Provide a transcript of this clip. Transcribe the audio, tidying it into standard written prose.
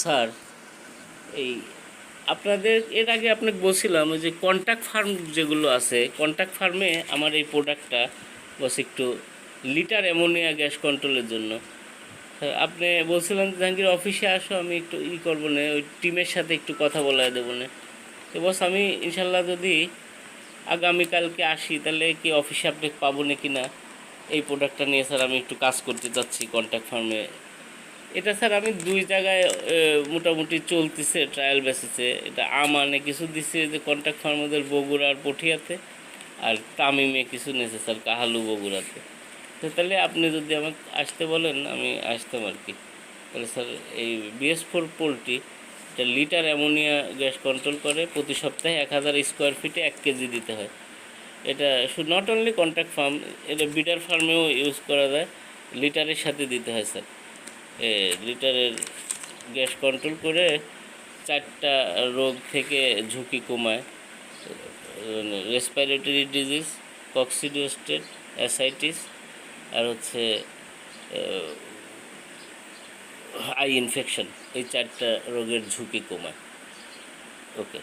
Sir, এই আপনাদের এর আগে আপনাকে বলছিলাম ওই যে কন্ট্যাক্ট ফার্ম যেগুলো আছে, কন্ট্যাক্ট ফার্মে আমার এই প্রোডাক্টটা বস একটু লিটার অ্যামোনিয়া গ্যাস কন্ট্রোলের জন্য। আপনি বলছিলেন জাহাঙ্গীর অফিসে আসো, আমি একটু করবো না, ওই টিমের সাথে একটু কথা বলায় দেবো না। তো বস আমি ইনশাল্লাহ যদি আগামীকালকে আসি তাহলে কি অফিসে আপনি পাবো নাকি না এই প্রোডাক্টটা নিয়ে স্যার আমি একটু কাজ করতে চাচ্ছি কন্ট্যাক্ট ফার্মে। এটা স্যার আমি 2 জায়গায় মোটামুটি চলতেছে ট্রায়াল বেসিসে। এটা আমানে কিছু দিচ্ছে যে কন্ট্যাক্ট ফার্মারদের বগুড়া আর পটিয়াতে, আর তামিমে কিছু নিয়েছে স্যার কাহালু বগুড়াতে। তো তাহলে আপনি যদি আমাকে আসতে বলেন আমি আসতাম আর কি। তাহলে স্যার এই BS4 পোলট্রি এটা লিটার অ্যামোনিয়া গ্যাস কন্ট্রোল করে, প্রতি সপ্তাহে 1000 স্কোয়ার ফিটে 1 কেজি দিতে হয়। এটা শুধু নট অনলি কন্ট্যাক্ট ফার্ম, এটা বিডার ফার্মেও ইউজ করা যায়, লিটারের সাথে দিতে হয় স্যার। লিটারের গ্যাস কন্ট্রোল করে 4টা রোগ থেকে ঝুঁকি কমায়: রেসপিরেটরি ডিজিজ, কক্সিডিওস্টেট, অ্যাসাইটিস, আর হচ্ছে আই ইনফেকশন। এই 4টা রোগের ঝুঁকি কমায়। ওকে।